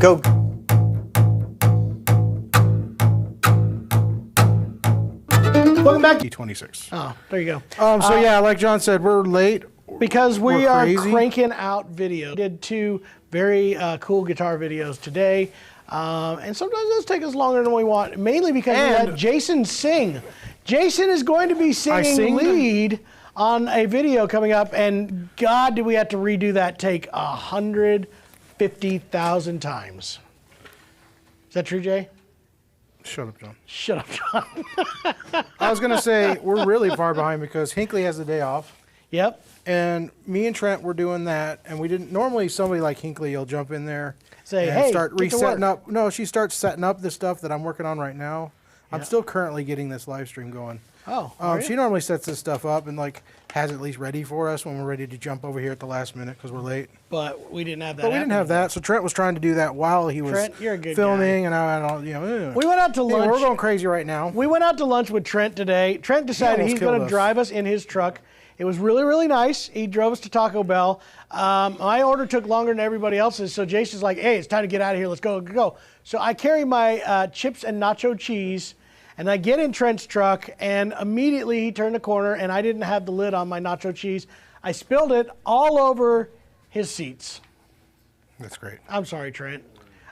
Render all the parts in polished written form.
Go. Welcome back. E26. Oh, there you go. So yeah, like John said, we're late. Because we are crazy. cranking out videos. We did 2 very cool guitar videos today. And sometimes those take us longer than we want, mainly because we let Jason sing. Jason is going to be singing lead on a video coming up, and God, did we have to redo that take 150,000 times. Is that true, Jay? Shut up, John. Shut up, John. I was going to say, we're really far behind because Hinckley has the day off. Yep. And me and Trent were doing that, and we didn't. Normally, somebody like Hinckley will jump in there, say, and hey, start resetting up. No, she starts setting up the stuff that I'm working on right now. I'm still currently getting this live stream going. Oh, she normally sets this stuff up and like has it at least ready for us when we're ready to jump over here at the last minute because we're late. But we didn't have that. But we didn't have that, so Trent was trying to do that while he was you're a good filming, guy. and I don't, you know. We went out to lunch. We're going crazy right now. We went out to lunch with Trent today. Trent decided he's going to drive us in his truck. It was really, really nice. He drove us to Taco Bell. My order took longer than everybody else's, so Jason's like, hey, it's time to get out of here. Let's go. So I carry my chips and nacho cheese, and I get in Trent's truck, and immediately he turned the corner, and I didn't have the lid on my nacho cheese. I spilled it all over his seats. That's great. I'm sorry, Trent.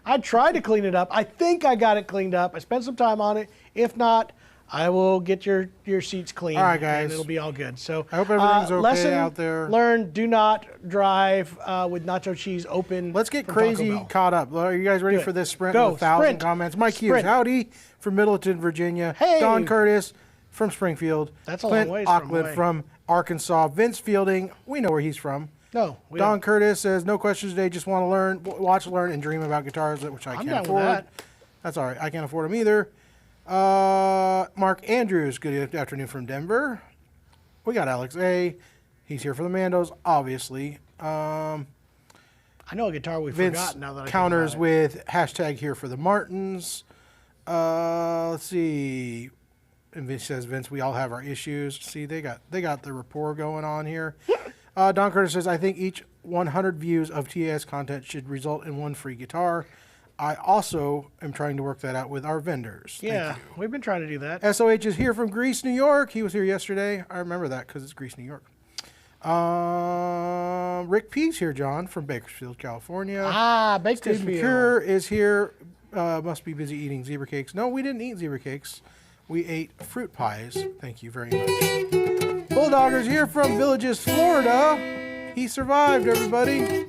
I tried to clean it up. I think I got it cleaned up. I spent some time on it. If not, I will get your seats clean. All right, guys. And it'll be all good. So I hope everything's okay lesson out there. Learned: do not drive with nacho cheese open. Let's get crazy caught up. Are you guys ready for this sprint? Go. 1,000 comments. Mike Hughes, howdy from Middleton, Virginia. Hey. Don Curtis from Springfield. That's a Clint long ways Auckland from Arkansas. Vince Fielding, we know where he's from. No. Don Curtis says, no questions today, just want to learn, watch, learn, and dream about guitars, which I can't afford. With that. That's all right. I can't afford them either. Mark Andrews, good afternoon from Denver. We got Alex A. He's here for the Mandos, obviously. I know a guitar we forgot now that I counters with hashtag here for the Martins. Let's see. And Vince says, Vince, we all have our issues. See, they got the rapport going on here. Don Curtis says, I think each 100 views of TAS content should result in 1 free guitar. I also am trying to work that out with our vendors. Yeah, we've been trying to do that. SOH is here from Greece, New York. He was here yesterday. I remember that because it's Greece, New York. Rick P's here, John, from Bakersfield, California. Bakersfield. Steve McCure is here. Must be busy eating zebra cakes. No, we didn't eat zebra cakes. We ate fruit pies. Thank you very much. Bulldogger's here from Villages, Florida. He survived, everybody.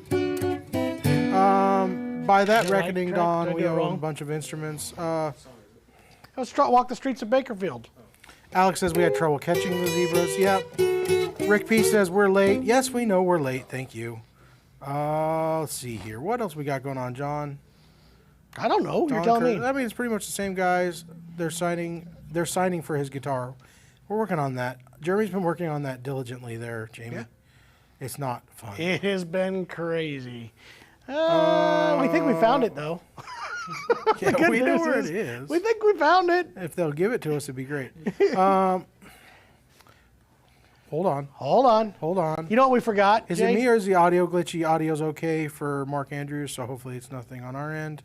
By that reckoning, Don, we own a bunch of instruments. Let's walk the streets of Bakersfield. Alex says we had trouble catching the zebras. Yep. Rick P says we're late. Yes, we know we're late. Thank you. Let's see here. What else we got going on, John? I don't know. You're telling me. I mean, it's pretty much the same guys. They're signing they're signing for his guitar. We're working on that. Jeremy's been working on that diligently there, Jamie. Yeah. It's not fun. It has been crazy. We think we found it, though. Yeah, we know where it is. We think we found it. If they'll give it to us, it'd be great. Hold on. Hold on. Hold on. You know what we forgot, Is Jay? it me or is the audio glitchy? Audio's okay for Mark Andrews, so hopefully it's nothing on our end.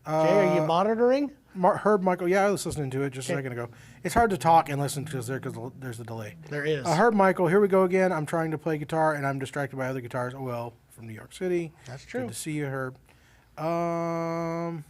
Jay, are you monitoring? Herb Michael, yeah, I was listening to it just a second ago. It's hard to talk and listen because there's a delay. There is. Herb Michael, here we go again. I'm trying to play guitar and I'm distracted by other guitars. Oh, well, from New York City. That's true. Good to see you, Herb. Some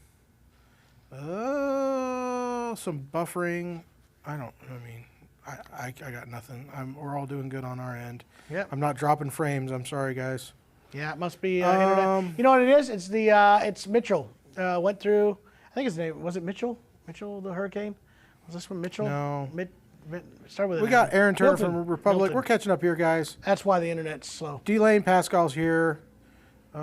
buffering. I got nothing. We're all doing good on our end. Yep. I'm not dropping frames. I'm sorry, guys. Yeah, it must be internet. You know what it is? It's it's Mitchell. Went through. I think his name was it Mitchell. Mitchell the Hurricane. Was this one Mitchell? No. Start with. We got Aaron Turner Milton. from Republic. Milton. We're catching up here, guys. That's why the internet's slow. D-Lane Pascal's here. I'm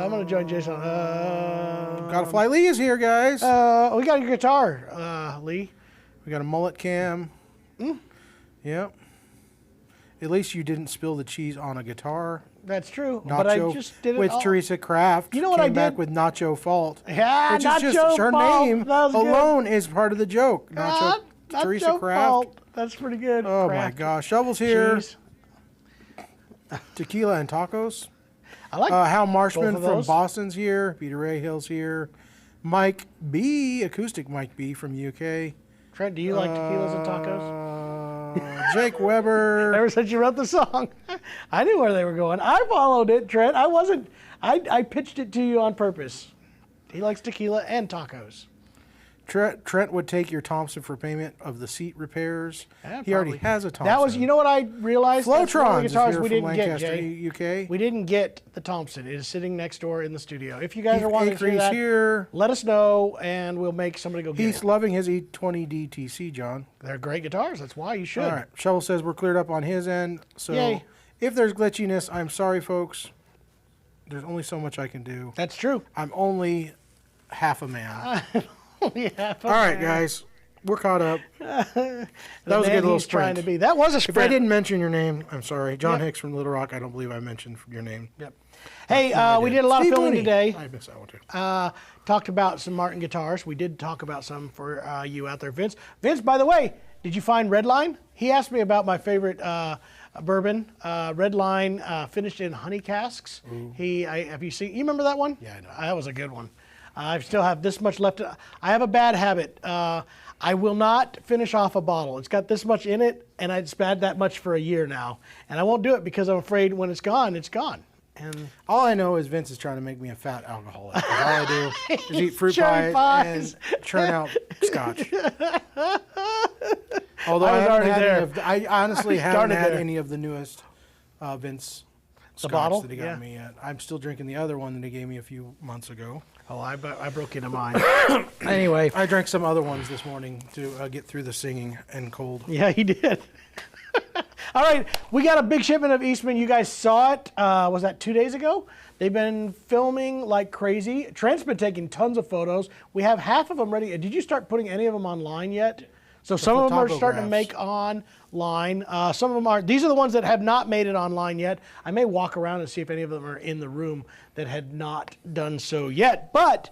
gonna join Jason. Gotta Fly Lee is here, guys. We got your guitar, Lee. We got a mullet cam. Yep. At least you didn't spill the cheese on a guitar. That's true. Nacho but I just did it with all. Teresa Kraft. You know what came I did? back with Nacho Fault. Yeah, which Nacho is just her Fault. name That was good. alone is part of the joke. Nacho Teresa Nacho Kraft. Fault. That's pretty good. Oh Kraft. my gosh, Shovel's here. Cheese. Tequila and tacos. I like Hal both Marshman of from those. Boston's here. Peter Rahill's here. Mike B, acoustic Mike B from UK. Trent, do you like tequilas and tacos? Jake Weber. Ever since you wrote the song, I knew where they were going. I followed it, Trent. I wasn't. I pitched it to you on purpose. He likes tequila and tacos. Trent would take your Thompson for payment of the seat repairs. Yeah, He already probably. has a Thompson. That was, you know what I realized? That's one of Flowtron the is guitars here we from didn't get, Lancaster, Jay. UK. We didn't get the Thompson. It is sitting next door in the studio. If you guys are wanting to do Acre's that, here. let us know and we'll make somebody go get He's it. loving his E20 DTC, John. They're great guitars. That's why you should. All right. Shovel says we're cleared up on his end. So Yay. if there's glitchiness, I'm sorry, folks. There's only so much I can do. That's true. I'm only half a man. Yeah. All right, guys. We're caught up. That was a good little trying sprint. to be. That was a If sprint. I didn't mention your name, I'm sorry. John Yep. Hicks from Little Rock. I don't believe I mentioned your name. Yep. Hey, we did a lot Steve of filming Mooney. today. I missed that one too. Talked about some Martin guitars. We did talk about some for you out there, Vince. Vince, by the way, did you find Redline? He asked me about my favorite bourbon, Redline, finished in honey casks. Have you seen? You remember that one? Yeah, I know. That was a good one. I still have this much left. I have a bad habit. I will not finish off a bottle. It's got this much in it, and it's had that much for a year now. And I won't do it because I'm afraid when it's gone, it's gone. And All I know is Vince is trying to make me a fat alcoholic. 'Cause all I do is eat fruit Cherry pies pies. and churn out scotch. Although I I, was haven't already had there. any of I honestly I haven't started had there. any of the newest Vince scotch bottle? that he got Yeah. me yet. I'm still drinking the other one that he gave me a few months ago. oh, I broke into mine. Anyway, I drank some other ones this morning to get through the singing and cold. yeah, he did. All right, we got a big shipment of Eastman. You guys saw it. Was that 2 days ago? They've been filming like crazy. Trent's been taking tons of photos. We have half of them ready. Did you start putting any of them online yet? So some of them are starting to make online. Some of them are. These are the ones that have not made it online yet. I may walk around and see if any of them are in the room that had not done so yet. But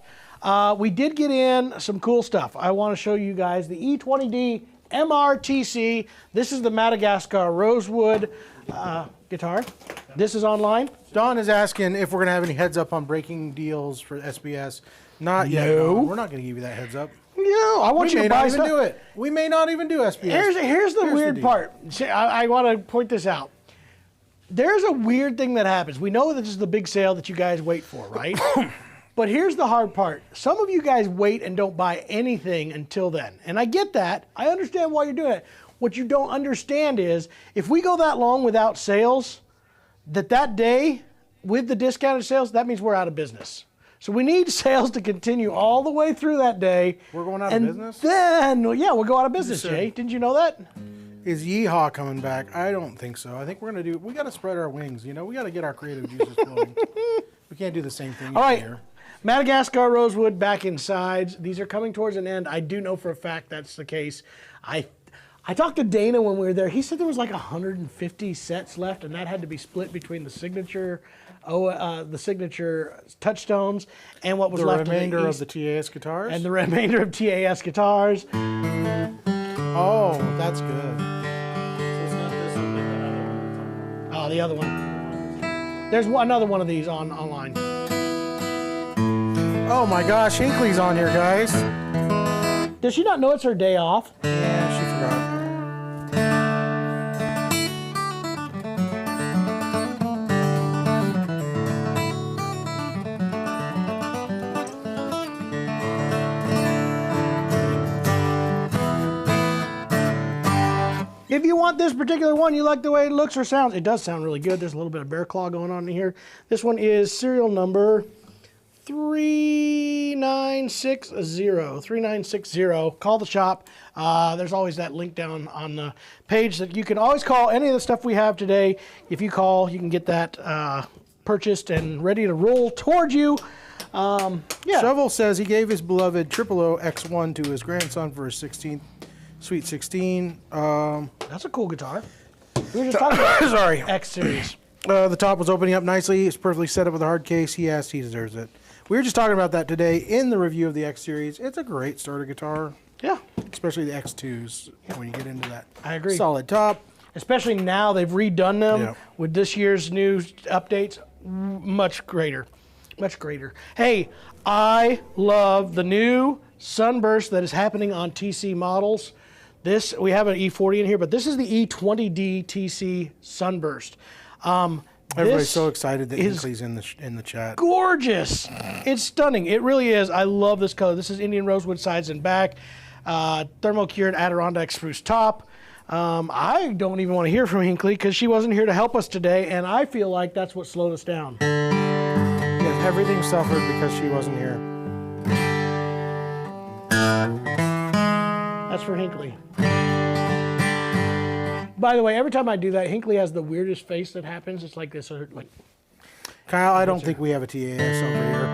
we did get in some cool stuff. I want to show you guys the E20D MRTC. This is the Madagascar Rosewood guitar. This is online. Don is asking if we're going to have any heads up on breaking deals for SBS. Not yet. No. Don. We're not going to give you that heads up. No, I want We you may to buy not even stuff. do it. We may not even do SBS. Here's the weird deal. part. See, I want to point this out. There's a weird thing that happens. We know that this is the big sale that you guys wait for, right? But here's the hard part. Some of you guys wait and don't buy anything until then. And I get that. I understand why you're doing it. What you don't understand is if we go that long without sales, that day with the discounted sales, that means we're out of business. So we need sales to continue all the way through that day. We're going out of business? Then, yeah, we'll go out of business, Just Jay. Didn't you know that? Is Yeehaw coming back? I don't think so. I think we're going to we got to spread our wings. You know, we got to get our creative juices flowing. We can't do the same thing All every right. year. Madagascar rosewood back in sides. These are coming towards an end. I do know for a fact that's the case. I talked to Dana when we were there. He said there was like 150 sets left, and that had to be split between the signature touchstones and what was left. The remainder of the TAS guitars? And the remainder of TAS guitars. Oh, that's good. It's not this one, but the other one. Oh, the other one. There's another one of these online. Oh my gosh, Hinkley's on here, guys. Does she not know it's her day off? Yeah, she forgot. If you want this particular one, you like the way it looks or sounds, it does sound really good. There's a little bit of bear claw going on in here. This one is serial number 3960. 3960. Call the shop. There's always that link down on the page that you can always call any of the stuff we have today. If you call, you can get that purchased and ready to roll towards you. Yeah. Shovel says he gave his beloved 000 X1 to his grandson for his 16th Sweet 16. That's a cool guitar. We were just talking about Sorry. X series. The top was opening up nicely. It's perfectly set up with a hard case. He asked, he deserves it. We were just talking about that today in the review of the X series. It's a great starter guitar, Yeah, especially the X2s when you get into that. I agree. Solid top. Especially now they've redone them Yeah. with this year's new updates. Much greater. Much greater. Hey, I love the new Sunburst that is happening on TC models. This, we have an E40 in here, but this is the E20D TC Sunburst. Everybody's This so excited that is Hinkley's in the chat. gorgeous. It's stunning. It really is. I love this color. This is Indian rosewood sides and back, thermo-cured Adirondack spruce top. I don't even want to hear from Hinkley because she wasn't here to help us today, and I feel like that's what slowed us down. Yes, everything suffered because she wasn't here. That's for Hinkley. By the way, every time I do that, Hinkley has the weirdest face that happens. It's like this, like. Kyle, I don't think we have a TAS over here.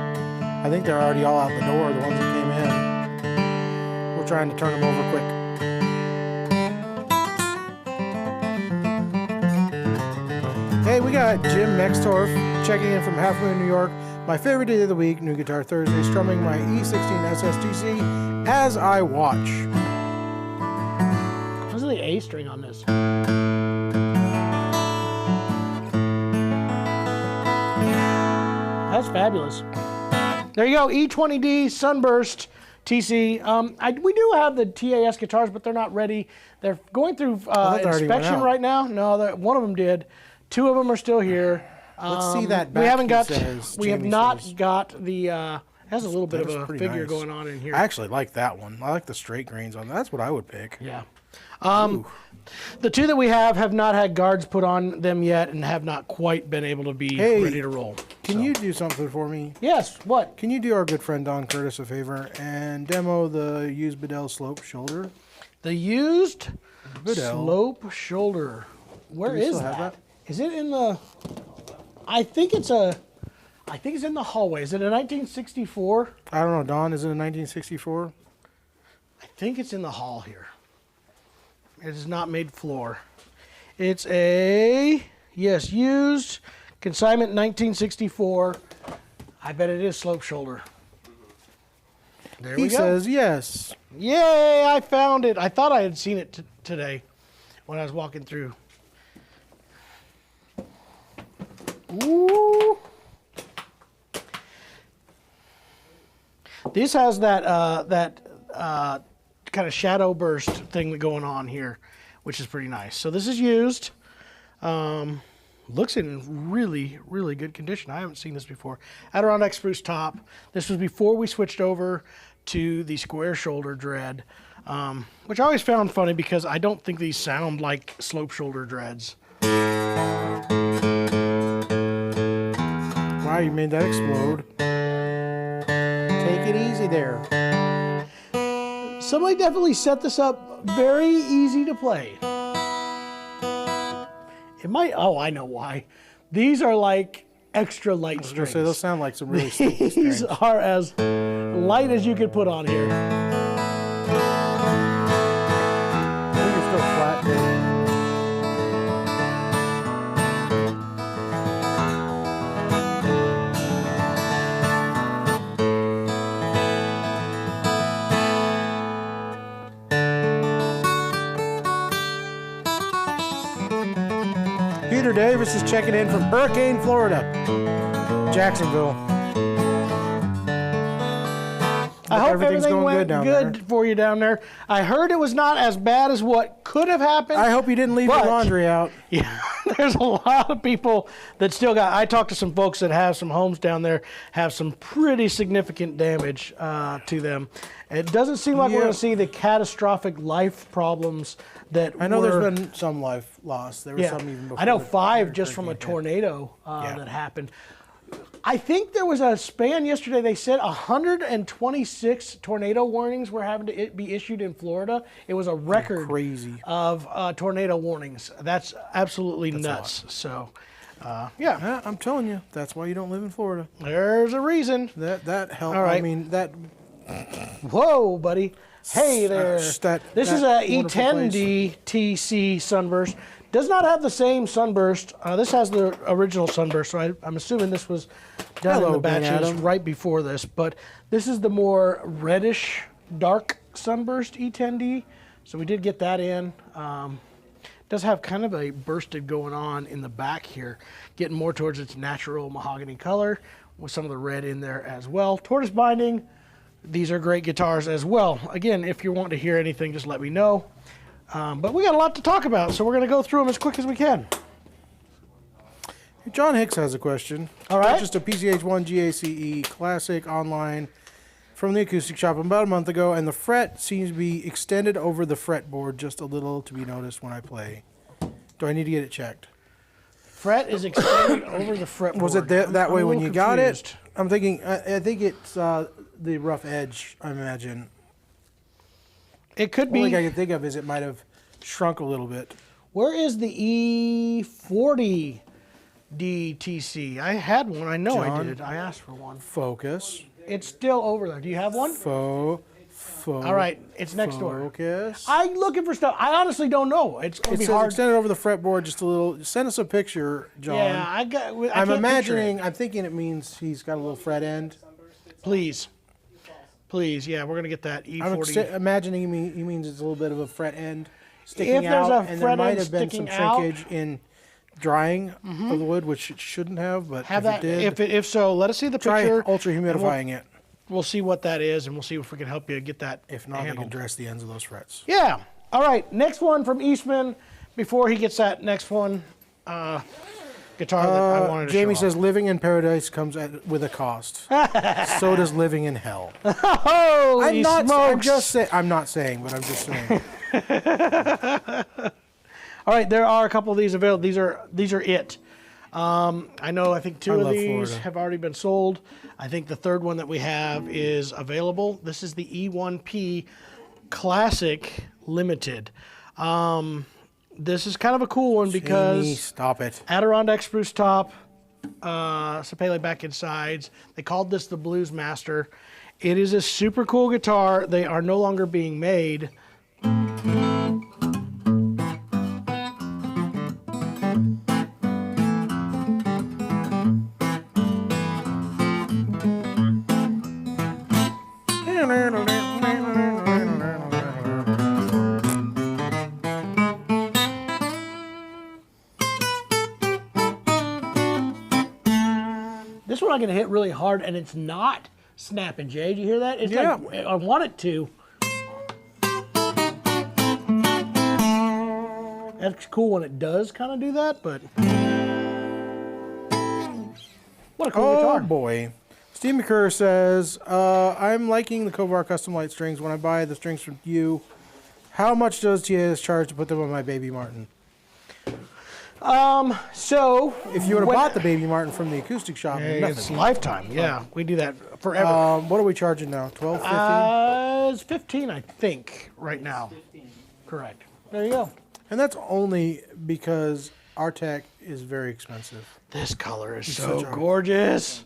I think they're already all out the door, the ones that came in. We're trying to turn them over quick. Hey, we got Jim Mextorf checking in from Half Moon, New York. My favorite day of the week, New Guitar Thursday, strumming my E16 SSTC as I watch. What's the A string on this? That's fabulous. There you go, E20D Sunburst TC. We do have the TAS guitars, but they're not ready. They're going through inspection right now. No, one of them did. Two of them are still here. Let's see that back. We haven't got. Says, We have Jamie not says. got the. Has a little bit That of is a pretty figure nice. going on in here. I actually like that one. I like the straight grains on that. That's what I would pick. Yeah. The two that we have not had guards put on them yet and have not quite been able to be ready to roll. Can you do something for me? Yes, what? Can you do our good friend Don Curtis a favor and demo the used Bedell slope shoulder? The used Bedell. slope shoulder. Where we is still have that? that? Is it in the... I think it's in the hallway. Is it a 1964? I don't know, Don, is it a 1964? I think it's in the hall here. It is not made floor. It's a, yes, used, consignment 1964. I bet it is slope shoulder. There we He go. says yes. Yay, I found it. I thought I had seen it today when I was walking through. Ooh. This has that kind of shadow burst thing going on here, which is pretty nice. So this is used. Looks in really, really good condition. I haven't seen this before. Adirondack spruce top. This was before we switched over to the square shoulder dread, which I always found funny because I don't think these sound like slope shoulder dreads. Wow, you made that explode. Take it easy there. Somebody definitely set this up very easy to play. It might, oh, I know why. These are like extra light I was strings. gonna say those sound like some really sticky These strings. are as light as you could put on here. I think you're still flat. Too. Peter Davis is checking in from Hurricane, Florida, Jacksonville. I hope everything's everything going went good down good there. for you down there. I heard it was not as bad as what could have happened. I hope you didn't leave your But- laundry out. Yeah, there's a lot of people that still got. I talked to some folks that have some homes down there, have some pretty significant damage to them. It doesn't seem like we're Yeah. going to see the catastrophic life problems that I know were, there's been some life lost. There was some even before. I know the 5 just from a hurricane hit. tornado Yeah. that happened. I think there was a span yesterday. They said 126 tornado warnings were having to be issued in Florida. It was a record Crazy. of tornado warnings. That's absolutely a nuts. So, yeah, Yeah, I'm telling you, that's why you don't live in Florida. there's a reason. That helped. All right. I mean, that Whoa, buddy. Hey there. just that- This that is a wonderful E10D TC sunburst. Does not have the same sunburst. This has the original sunburst, so I'm assuming this was done in Hello, the Ben batches Adam. right before this. But this is the more reddish, dark sunburst E10D. So we did get that in. Does have kind of a bursted going on in the back here, getting more towards its natural mahogany color with some of the red in there as well. Tortoise binding. These are great guitars as well. Again, if you want to hear anything, just let me know. But we got a lot to talk about, so we're going to go through them as quick as we can. John Hicks has a question. All right. Purchased a PCH1 GACE Classic online from the Acoustic Shoppe about a month ago, and the fret seems to be extended over the fretboard just a little to be noticed when I play. Do I need to get it checked? Fret is extended over the fretboard. Was it that I'm way a when little you got confused. it? I'm thinking, I think it's the rough edge, I imagine. It could The only be. thing I can think of is it might have shrunk a little bit. Where is the E40 DTC? I had one. I know I John? did. I asked for one. Focus. It's still over there. Do you have one? Focus. All right. It's next door. Focus. I'm looking for stuff. I honestly don't know. It's going It to be says hard. extended over the fretboard just a little. Send us a picture, John. Yeah, I I'm can't picture it. imagining, I'm thinking it means he's got a little fret end. Please. Please, yeah, we're going to get that E40. I'm imagining he means it's a little bit of a fret end sticking If there's out, a and fret there might end have been some sticking out- shrinkage in drying of the wood, which it shouldn't have, but Have if that. it did, If so, let us see the try picture. ultra humidifying it. We'll see what that is, and we'll see if we can help you get that If not, they handled. can dress the ends of those frets. Yeah. All right. Next one from Eastman. Before he gets that next one, guitar that I wanted to Jamie show says living in paradise comes with a cost. So does living in hell. off. Holy I'm smokes. just saying. I'm not saying, but I'm just saying. All right. There are a couple of these available. These are it. I know. I think two I of love these Florida. have already been sold. I think the third one that we have is available. This is the E1P Classic Limited. This is kind of a cool one because Jamie, stop it. Adirondack spruce top, Sapele back and sides. They called this the Blues Master. It is a super cool guitar. They are no longer being made. This one I'm going to hit really hard, and it's not snapping, Jay. Do you hear that? It's Yeah. like I want it to. That's cool when it does kind of do that, but what a cool Oh guitar. boy. Steve McCurr says, I'm liking the Kovar custom light strings. When I buy the strings from you, how much does TAS charge to put them on my Baby Martin? So If you would have when- bought the Baby Martin from the Acoustic Shop, it's nothing. lifetime. Yeah, we do that forever. What are we charging now? 12, 15? It's 15, I think, right now. Correct. There you go. And that's only because R-Tech is very expensive. This color is such so a- gorgeous.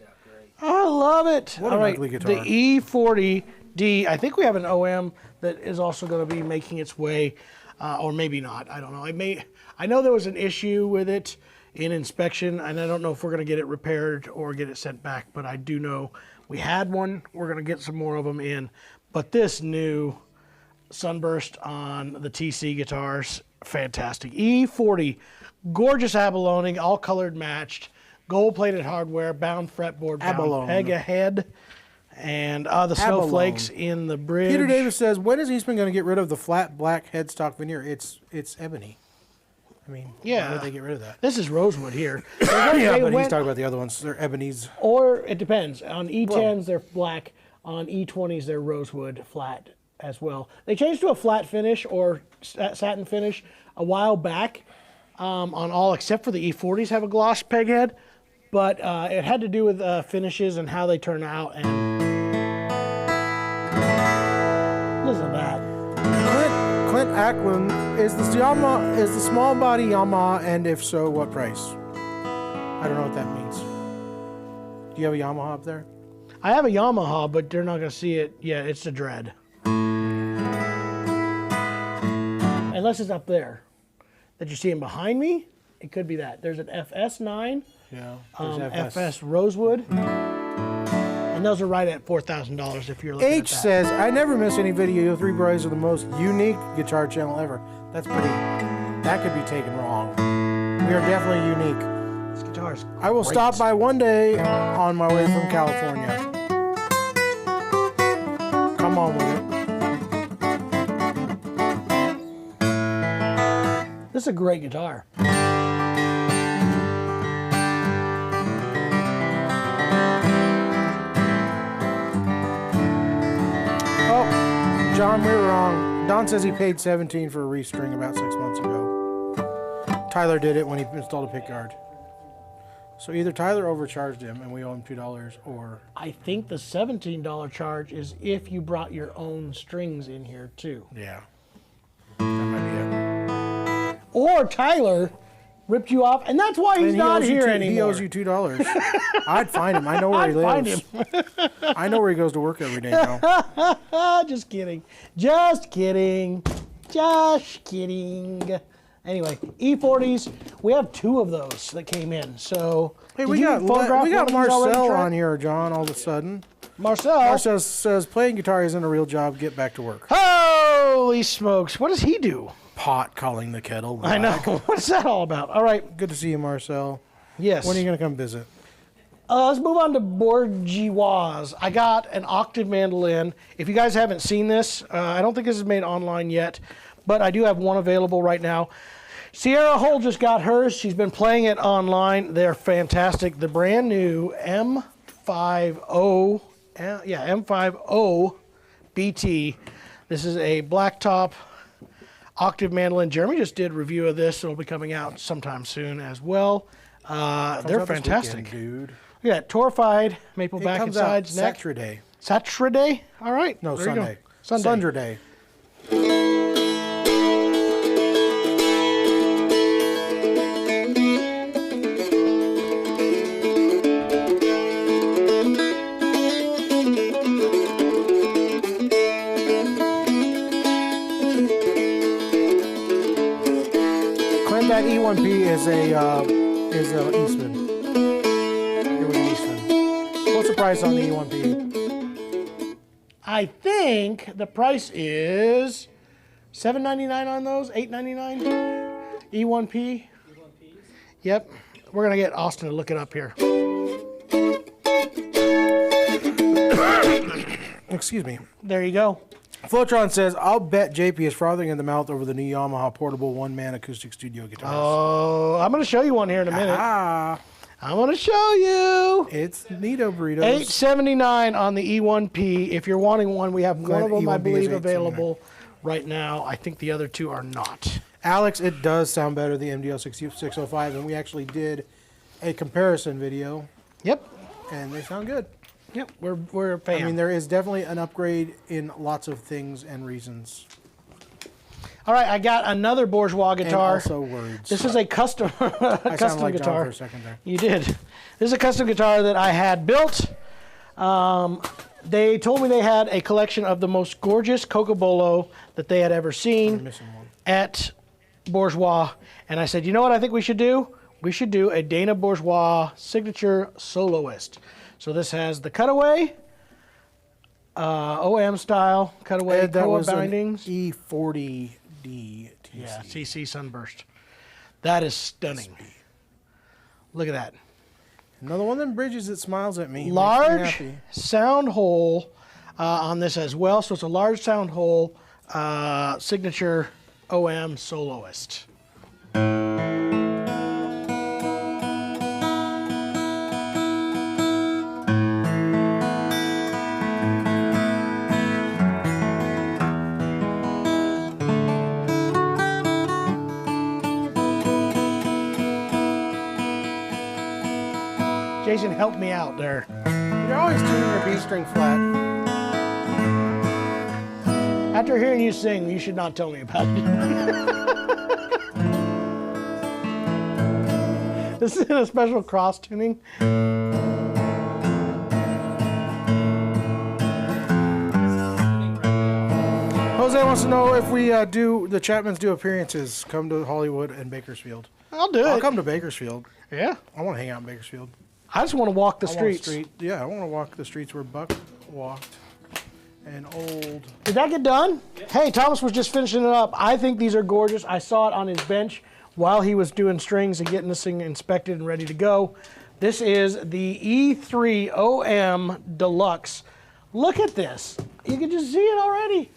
I love it. What All an right, ugly guitar. the E40D. I think we have an OM that is also going to be making its way, or maybe not. I don't know. I know there was an issue with it in inspection, and I don't know if we're going to get it repaired or get it sent back. But I do know we had one. We're going to get some more of them in. But this new Sunburst on the TC guitars, fantastic. E40, gorgeous abalone, all colored matched. Gold-plated hardware, bound fretboard, bound Abalone. peg ahead, and the snowflakes in the bridge. Peter Davis says, when is Eastman going to get rid of the flat black headstock veneer? It's ebony. I mean, Yeah. why would they get rid of that? This is rosewood here. Yeah, but he's talking about the other ones. They're ebonies. Or it depends. On E10s, they're black. On E20s, they're rosewood flat as well. They changed to a flat finish or satin finish a while back on all except for the E40s have a gloss peg head. But it had to do with finishes and how they turn out. And listen to that. Clint Ackland, is the small body Yamaha, and if so, what price? I don't know what that means. Do you have a Yamaha up there? I have a Yamaha, but they're not going to see it yet. It's a Dread. Unless it's up there. That you see him behind me, it could be that. There's an FS9. Yeah. FS Rosewood. And those are right at $4,000 if you're looking H at that. says, I never miss any video. You three brothers are the most unique guitar channel ever. That's pretty, that could be taken wrong. We are definitely unique. This guitar is I will great. stop by one day on my way from California. Come on with it. This is a great guitar. Oh, John, we were wrong. Don says he paid $17 for a restring about 6 months ago. Tyler did it when he installed a pickguard. So either Tyler overcharged him and we owe him $2, or I think the $17 charge is if you brought your own strings in here too. yeah, that might be it. Or Tyler ripped you off, and that's why he's And not here He anymore. owes you $2. I'd find him. I know where he I'd lives. find him. I know where he goes to work every day now. Just kidding. Just kidding. Just kidding. Anyway, E40s, we have 2 of those that came in. So, Hey, did we you got photograph one of these already, Marcel Trent? on here, John. All of a sudden, Marcel. Marcel says playing guitar isn't a real job. Get back to work. Holy smokes. What does he do? Pot calling the kettle black. I know. What's that all about? All right. Good to see you, Marcel. Yes. When are you going to come visit? Let's move on to Bourgeois. I got an octave mandolin. If you guys haven't seen this, I don't think this is made online yet, but I do have one available right now. Sierra Hull just got hers. She's been playing it online. They're fantastic. The brand new M50 BT. This is a blacktop octave mandolin. Jeremy just did a review of this. It'll be coming out sometime soon as well. They're Comes out this fantastic. weekend, dude. Yeah, torrefied maple It back and comes out sides, neck. Saturday. Saturday? All right. No, there you go. Sunday. Sunday. Sunday. Clint, that E1P is a Eastman. It was an Eastman. What's the price on the E1P? I think the price is $7.99 on those, $8.99. E1P. Yep. We're gonna get Austin to look it up here. Excuse me. There you go. Flotron says, I'll bet JP is frothing in the mouth over the new Yamaha portable one-man acoustic studio guitars. Oh, I'm gonna show you one here in a minute. Ah, I'm gonna show you. it's Neato Burritos. $8.79 on the E1P. If you're wanting one, we have one of them, I E1P is believe, $8.79. available right now. I think the other 2 are not. Alex, it does sound better, the MDL 605, and we actually did a comparison video, Yep. and they sound good. Yep. We're a fan. I mean, there is definitely an upgrade in lots of things and reasons. All right, I got another bourgeois guitar. And also words. This is a custom I custom sounded like John guitar. for a second there. You did. This is a custom guitar that I had built. They told me they had a collection of the most gorgeous cocobolo that they had ever I'm seen missing one. at Bourgeois. And I said, you know what I think we should do? We should do a Dana Bourgeois signature soloist. So this has the cutaway, OM style cutaway Ed, that koa was bindings. an E40D TC. Yeah, CC Sunburst. That is stunning. Look at that. Another one of them bridges that smiles at me. Makes me Large happy. sound hole on this as well. So it's a large sound hole signature OM soloist. Jason, help me out there. You're always tuning your B string flat. After hearing you sing, you should not tell me about it. This is a special cross tuning. Jose wants to know if we the Chapmans do appearances. Come to Hollywood and Bakersfield. I'll do it. I'll come to Bakersfield. Yeah. I want to hang out in Bakersfield. I just want to walk the I want streets. Yeah, I want to walk the streets where Buck walked. And old. Did that get done? Hey, Thomas was just finishing it up. I think these are gorgeous. I saw it on his bench while he was doing strings and getting this thing inspected and ready to go. This is the E3 OM Deluxe. Look at this. You can just see it already.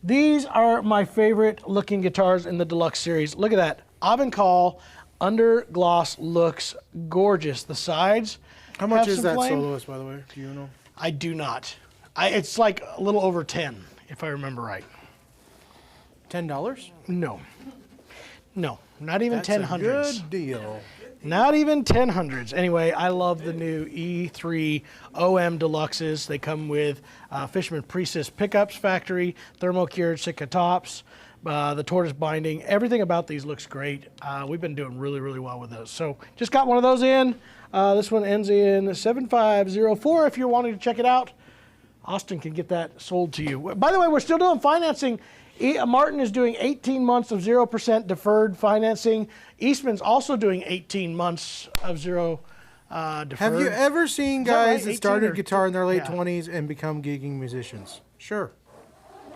These are my favorite looking guitars in the Deluxe series. Look at that. Avencall under gloss looks gorgeous. The sides. How much have is some that flame. soloist, by the way? Do you know? I do not. It's like a little over 10, if I remember right. $10? No. No, not even That's 10 a hundreds. good deal. Not even 10 hundreds. Anyway, I love the new E3 OM Deluxes. They come with Fishman Priestess pickups, factory, thermo-cured Sitka tops, the tortoise binding. Everything about these looks great. We've been doing really, really well with those. So just got one of those in. This one ends in 7504 if you're wanting to check it out. Austin can get that sold to you. By the way, we're still doing financing. Martin is doing 18 months of 0% deferred financing. Eastman's also doing 18 months of 0% deferred. Have you ever seen that right? guys that 18 started or guitar in their late yeah. 20s and become gigging musicians? Sure.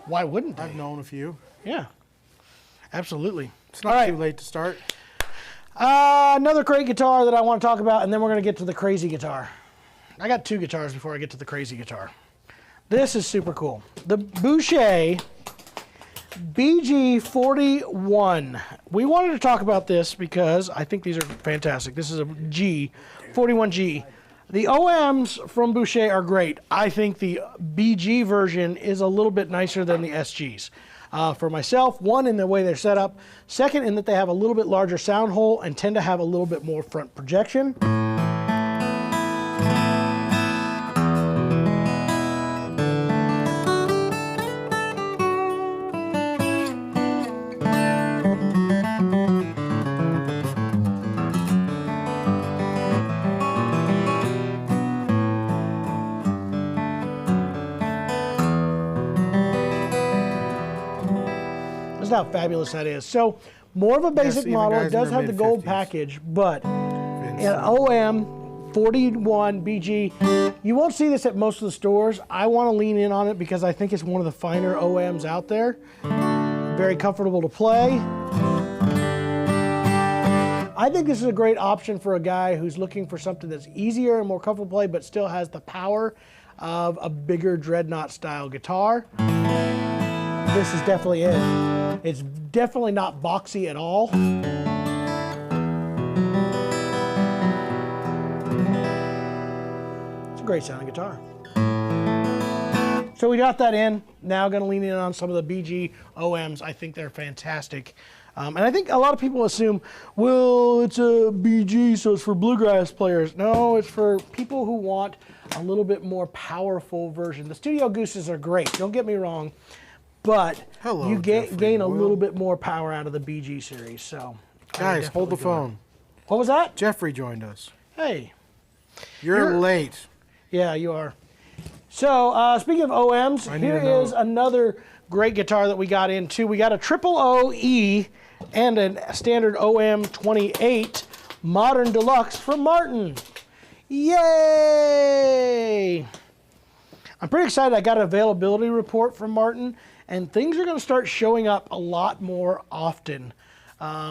Why wouldn't they? I've known a few. Yeah, absolutely. It's not too late to start. Another great guitar that I want to talk about, and then we're going to get to the crazy guitar. I got two guitars before I get to the crazy guitar. This is super cool. The Boucher BG41. We wanted to talk about this because I think these are fantastic. This is a G, 41G. The OMs from Boucher are great. I think the BG version is a little bit nicer than the SGs. For myself, one, in the way they're set up. Second, in that they have a little bit larger sound hole and tend to have a little bit more front projection. How fabulous that is. So more of a basic model. It does have the gold package, but an OM 41 BG, you won't see this at most of the stores. I want to lean in on it because I think it's one of the finer OMs out there. Very comfortable to play. I think this is a great option for a guy who's looking for something that's easier and more comfortable to play, but still has the power of a bigger dreadnought style guitar. This is definitely it. It's definitely not boxy at all. It's a great sounding guitar. So we got that in. Now going to lean in on some of the BG OMs. I think they're fantastic. And I think a lot of people assume, well, it's a BG, so it's for bluegrass players. No, it's for people who want a little bit more powerful version. The Studio Gooses are great, don't get me wrong. but Hello, you Jeffrey gain a Boyle. little bit more power out of the BG series. So, I Guys, hold the definitely go. phone. What was that? Jeffrey joined us. Hey. You're late. Yeah, you are. So, speaking of OMs, I need here to know. is another great guitar that we got into. We got a triple OE and a standard OM 28 Modern Deluxe from Martin. Yay! I'm pretty excited. I got an availability report from Martin, and things are going to start showing up a lot more often.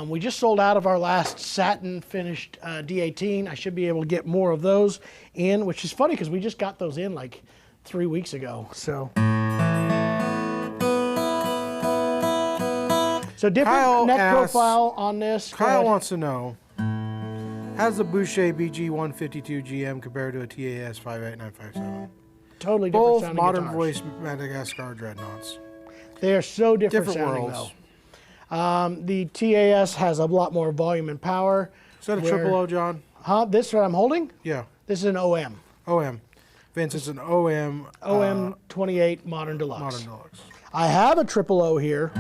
We just sold out of our last satin finished D18. I should be able to get more of those in, which is funny because we just got those in like 3 weeks ago. So different Kyle neck asks- profile on this. Go Kyle ahead. wants to know, how does the Boucher BG 152 GM compare to a TAS 58957? Totally different Both sounding modern guitars. voice Madagascar dreadnoughts. They are so different sounding worlds. though. The TAS has a lot more volume and power. Is that a Where- triple O, John? Huh? This what I'm holding? Yeah. This is an OM. OM. Vince, it's an OM. OM 28 Modern Deluxe. Modern Deluxe. I have a triple O here,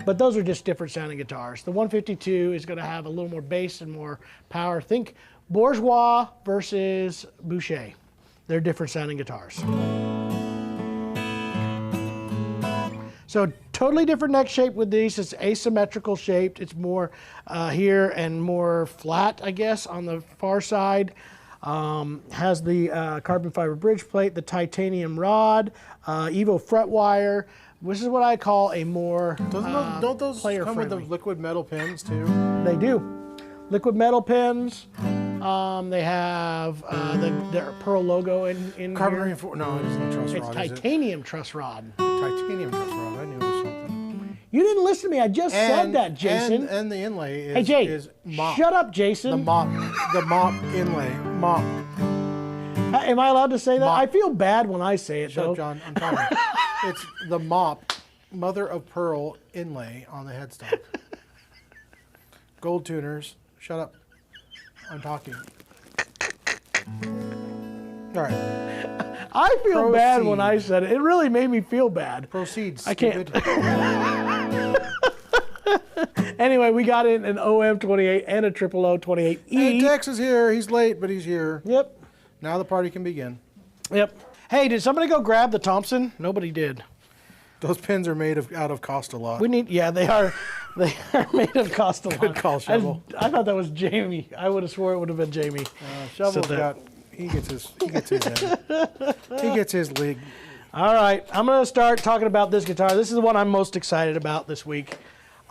but those are just different sounding guitars. The 152 is going to have a little more bass and more power. Think Bourgeois versus Boucher. They're different sounding guitars. So totally different neck shape with these. It's asymmetrical shaped. It's more here and more flat, I guess, on the far side. Has the carbon fiber bridge plate, the titanium rod, Evo fret wire. This is what I call a more Don't those player come with the friendly. liquid metal pins too? They do. Liquid metal pins. They have their Pearl logo in Carbon here. reinforced. No, it isn't a truss It's rod. Is it? titanium truss rod. Titanium truss rod. I knew it was something. You didn't listen to me. I just said that, Jason. And the inlay is, Hey, Jay, is mop. shut up, Jason. The mop inlay. Mop. Am I allowed to say that? Mop. I feel bad when I say it, Shut though. up, John. I'm talking. It's the mop, mother of pearl inlay on the headstock. Gold tuners. Shut up. I'm talking. All right. I feel bad when Proceed. I said it. It really made me feel bad. Proceed. I can't- stupid. Anyway, we got in an OM28 and a triple O 28E. Hey, Tex is here. He's late, but he's here. Yep. Now the party can begin. Yep. Hey, did somebody go grab the Thompson? Nobody did. Those pins are made out of cost a lot. We need. Yeah, they are. They are made of cost a lot. Good call, Shovel. I thought that was Jamie. I would have swore it would have been Jamie. Shovel's So that- got. He gets his he gets his league. All right, I'm going to start talking about this guitar. This is the one I'm most excited about this week.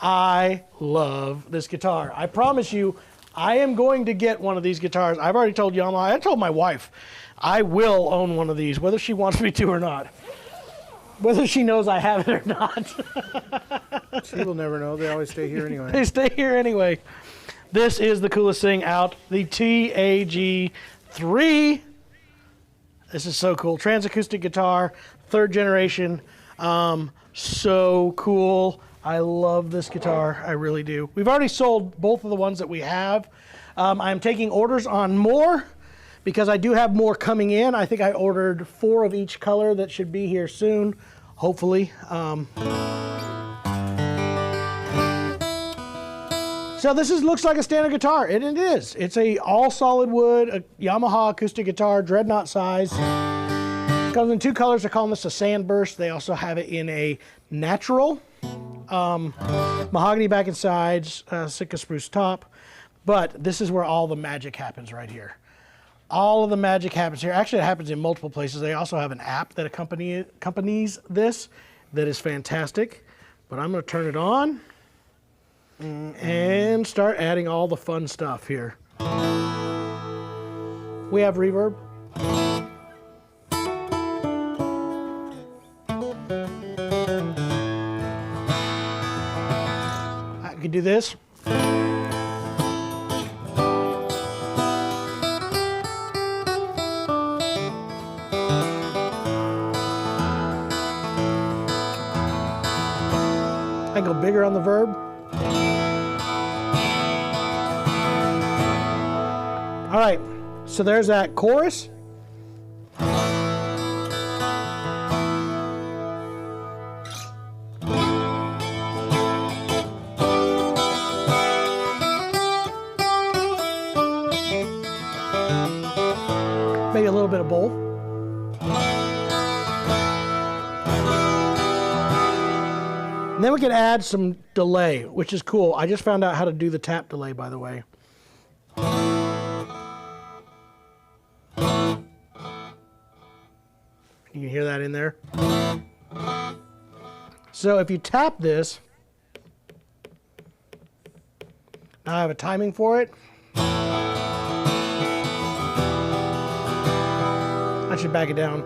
I love this guitar. I promise you, I am going to get one of these guitars. I've already told Yamaha, I told my wife, I will own one of these, whether she wants me to or not. Whether she knows I have it or not. She will never know. They always stay here anyway. They stay here anyway. This is the coolest thing out, the TAG 3. This is so cool. TransAcoustic guitar, 3rd generation. So cool. I love this guitar. I really do. We've already sold both of the ones that we have. I'm taking orders on more because I do have more coming in. I think I ordered 4 of each color that should be here soon, hopefully. So this looks like a standard guitar, and it is. It's a all solid wood, a Yamaha acoustic guitar, dreadnought size. Comes in 2 colors. They're calling this a sandburst. They also have it in a natural, mahogany back and sides, Sitka spruce top. But this is where all the magic happens right here. All of the magic happens here. Actually, it happens in multiple places. They also have an app that accompanies this that is fantastic. But I'm going to turn it on. And start adding all the fun stuff here. We have reverb. I could do this. I can go bigger on the verb. All right, so there's that chorus. bit of bowl. And then we can add some delay, which is cool. I just found out how to do the tap delay, by the way. You can hear that in there. So if you tap this, now I have a timing for it. I should back it down.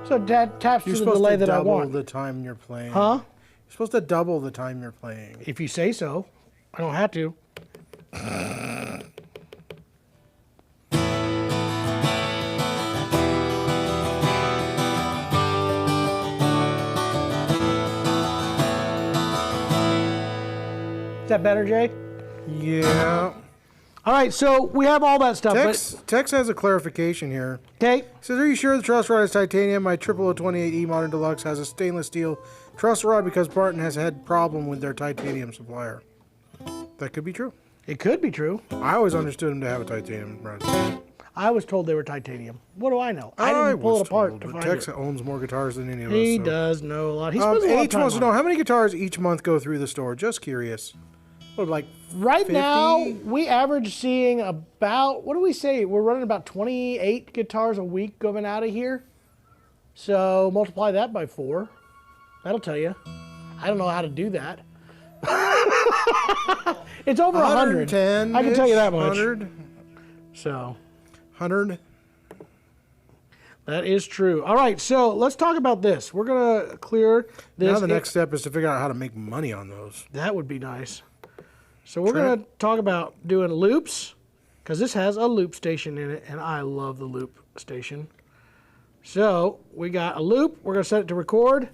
So that taps to the delay that I want. You're supposed to double the time you're playing. Huh? You're supposed to double the time you're playing. If you say so. I don't have to. Is that better, Jay? Yeah. All right, so we have all that stuff. Tex has a clarification here. Okay. Says, are you sure the truss rod is titanium? My 0028E Modern Deluxe has a stainless steel truss rod because Barton has had problem with their titanium supplier. That could be true. It could be true. I always understood them to have a titanium rod. I was told they were titanium. What do I know? I didn't pull it apart to find Tex it. owns more guitars than any of us. He so. does know a lot. He spends a lot of H time wants to on know, it. how many guitars each month go through the store? Just curious. What, like Right 50? now, we average seeing about, what do we say? We're running about 28 guitars a week going out of here. So multiply that by 4. That'll tell you. I don't know how to do that. It's over 100. I can tell you that much. 100. So 100. that is true. All right, so let's talk about this. We're going to clear this. Now the next step is to figure out how to make money on those. That would be nice. So we're going to talk about doing loops, because this has a loop station in it, and I love the loop station. So we got a loop. We're going to set it to record,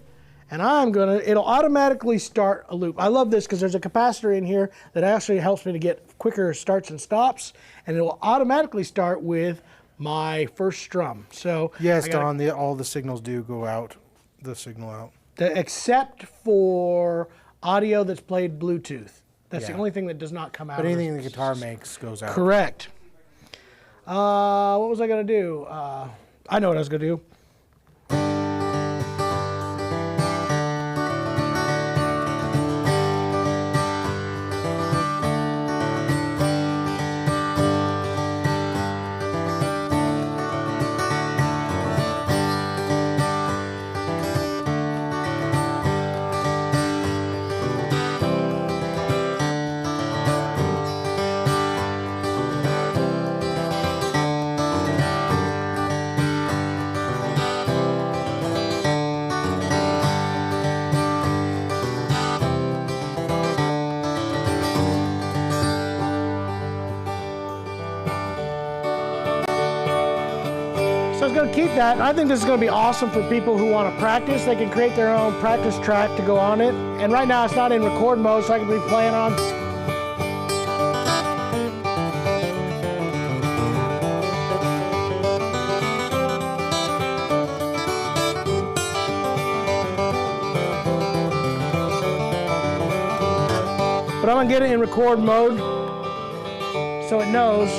and it'll automatically start a loop. I love this because there's a capacitor in here that actually helps me to get quicker starts and stops, and it will automatically start with my first strum. So Yes, Don, all the signals do go out, the signal out. Except for audio that's played Bluetooth. That's the Yeah. only thing that does not come out. But of anything this. the guitar makes goes out. Correct. What was I going to do? I know what I was going to do. So I was going to keep that. I think this is going to be awesome for people who want to practice. They can create their own practice track to go on it. And right now it's not in record mode, so I can be playing on. But I'm going to get it in record mode so it knows.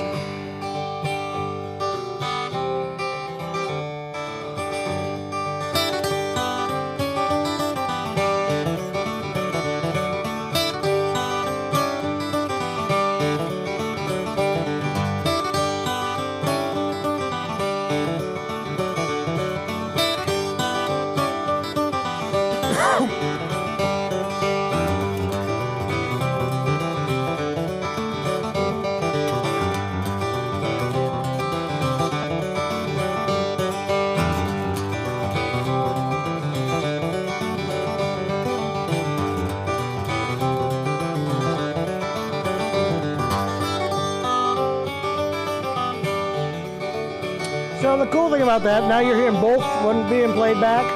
So the cool thing about that, now you're hearing both one being played back.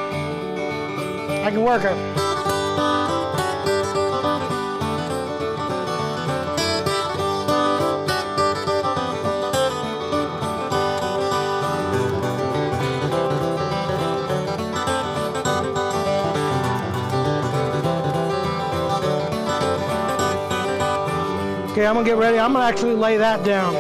I can work it. Okay, I'm gonna get ready. I'm gonna actually lay that down.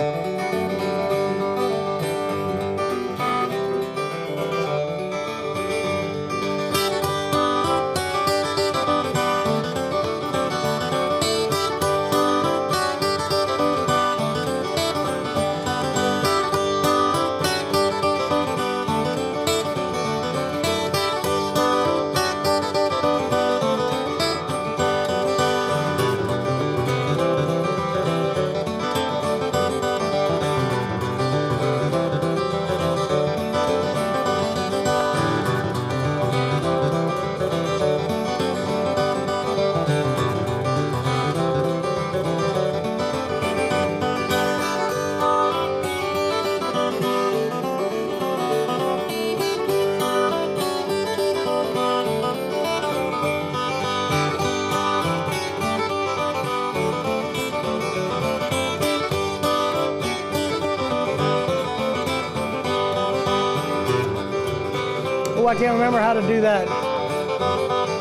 Oh, I can't remember how to do that.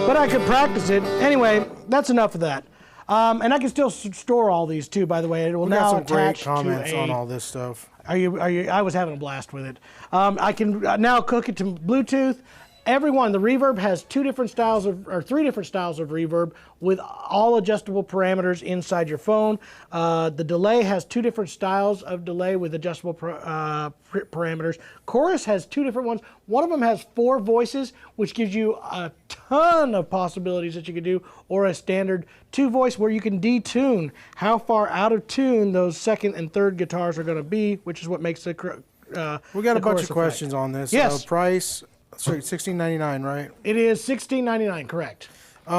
But I could practice it. Anyway, that's enough of that. And I can still store all these too, by the way. It will We got now some great attach comments to on all this stuff. Are you? I was having a blast with it. I can now cook it to Bluetooth. Everyone, the reverb has three different styles of reverb with all adjustable parameters inside your phone. The delay has 2 different styles of delay with adjustable parameters. Chorus has 2 different ones. One of them has 4 voices, which gives you a ton of possibilities that you can do, or a standard 2 voice where you can detune how far out of tune those second and third guitars are going to be, which is what makes the We got a bunch of questions on this. Yes. Price, sorry, $16.99, right? It is $16.99, correct. The We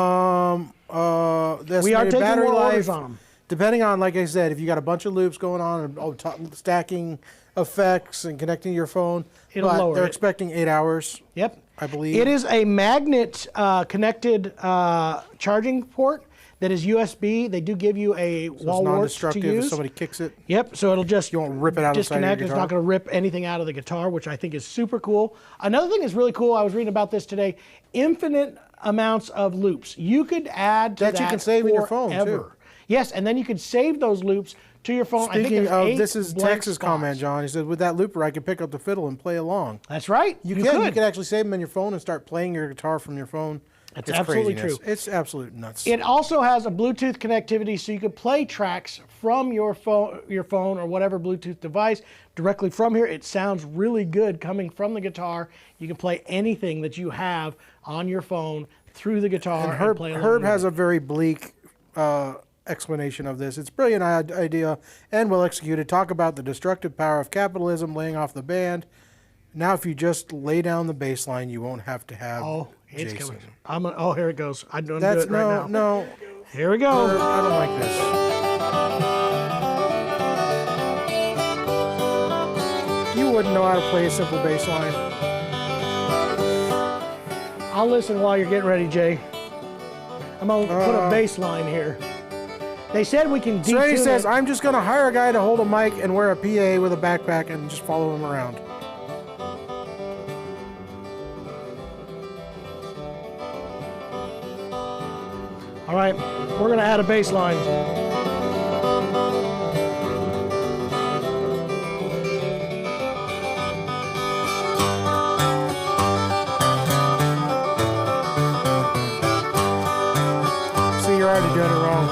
are estimated taking battery more life, orders on them. depending on, like I said, if you got a bunch of loops going on and stacking effects and connecting to your phone, It'll but lower they're it. expecting 8 hours, Yep. I believe. It is a magnet connected charging port that is USB. They do give you a So wall it's wart to non-destructive if use. somebody kicks it. Yep, so it'll just You won't rip it out of the side of your disconnect. It's guitar? not going to rip anything out of the guitar, which I think is super cool. Another thing that's really cool, I was reading about this today, infinite amounts of loops. You could add to That you can save in your phone, too. forever. Yes, and then you could save those loops to your phone. I think Speaking there's of, 8 this is blank Texas spots. comment, John. He said, with that looper, I can pick up the fiddle and play along. That's right. You can actually save them in your phone and start playing your guitar from your phone. It's absolutely craziness. true. It's absolute nuts. It also has a Bluetooth connectivity, so you could play tracks from your phone or whatever Bluetooth device directly from here. It sounds really good coming from the guitar. You can play anything that you have on your phone through the guitar and play along Herb with has it. a very bleak explanation of this. It's a brilliant idea and well executed. Talk about the destructive power of capitalism laying off the band. Now, if you just lay down the bass line, you won't have to have It's Jason. coming. Oh, here it goes. I'm doing That's it right now. no. Here we go. Herb, I don't like this. You wouldn't know how to play a simple bass line. I'll listen while you're getting ready, Jay. I'm going to put a bass line here. They said we can detune So he says, it. I'm just going to hire a guy to hold a mic and wear a PA with a backpack and just follow him around. All right, we're going to add a bass line. See, you're already doing it wrong.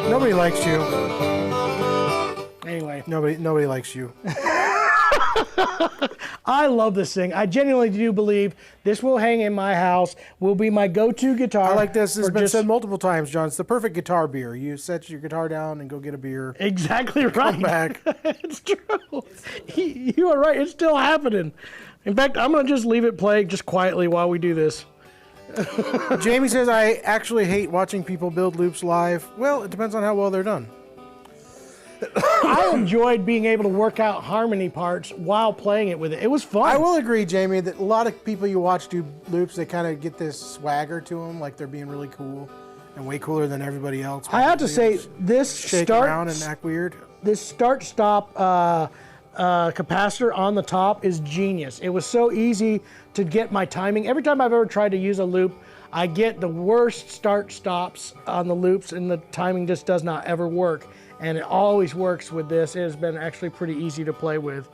Nobody likes you. Anyway, Nobody likes you. I love this thing. I genuinely do believe this will hang in my house, will be my go-to guitar. I like this. It's for been just- said multiple times, John. It's the perfect guitar beer. You set your guitar down and go get a beer. Exactly right. Come back. It's true. You are right. It's still happening. In fact, I'm going to just leave it play just quietly while we do this. Jamie says, I actually hate watching people build loops live. Well, it depends on how well they're done. I enjoyed being able to work out harmony parts while playing it with it. It was fun. I will agree, Jamie, that a lot of people you watch do loops, they kind of get this swagger to them, like they're being really cool and way cooler than everybody else. I have to say, this shake around and act weird. This start-stop capacitor on the top is genius. It was so easy to get my timing. Every time I've ever tried to use a loop, I get the worst start-stops on the loops, and the timing just does not ever work. And it always works with this. It has been actually pretty easy to play with.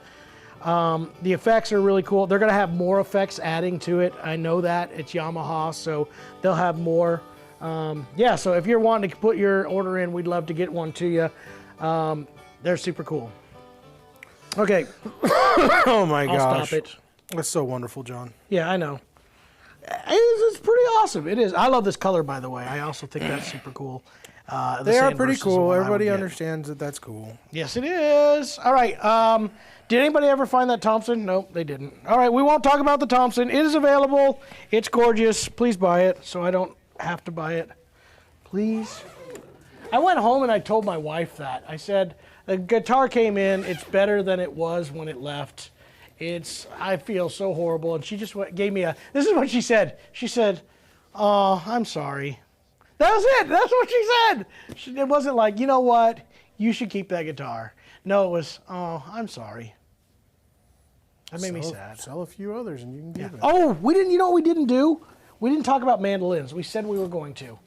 The effects are really cool. They're going to have more effects adding to it. I know that. It's Yamaha, so they'll have more. Yeah, so if you're wanting to put your order in, we'd love to get one to you. They're super cool. Okay. Oh my gosh. I'll stop it. That's so wonderful, John. Yeah, I know. It's pretty awesome. It is. I love this color, by the way. I also think that's super cool. They are pretty cool. Everybody understands that that's cool. Yes, it is. All right. Did anybody ever find that Thompson? Nope, they didn't. All right, we won't talk about the Thompson. It is available. It's gorgeous. Please buy it so I don't have to buy it. Please. I went home and I told my wife that. I said, the guitar came in. It's better than it was when it left. I feel so horrible. And she just gave me this is what she said. She said, oh, I'm sorry. That was it. That's what she said. It wasn't like, you know what? You should keep that guitar. No, it was, oh, I'm sorry. That made me sad. Sell a few others and you can give it. Oh, you know what we didn't do? We didn't talk about mandolins. We said we were going to.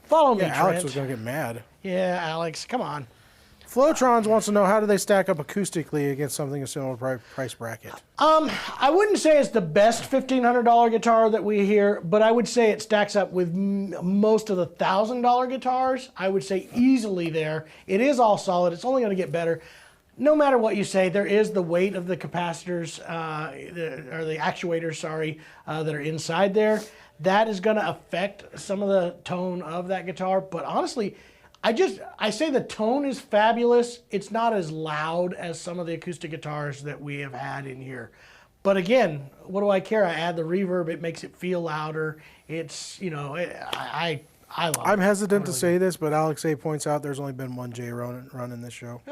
Follow me, Trent. Alex was going to get mad. Yeah, Alex, come on. Flotrons wants to know, how do they stack up acoustically against something a similar price bracket? I wouldn't say it's the best $1,500 guitar that we hear, but I would say it stacks up with most of the $1,000 guitars. I would say easily there. It is all solid. It's only going to get better. No matter what you say, there is the weight of the capacitors, or the actuators, sorry, that are inside there. That is going to affect some of the tone of that guitar, but honestly, I say the tone is fabulous. It's not as loud as some of the acoustic guitars that we have had in here. But again, what do I care? I add the reverb. It makes it feel louder. It's, I love it. I'm hesitant to say this, but Alex A points out there's only been one J run in this show.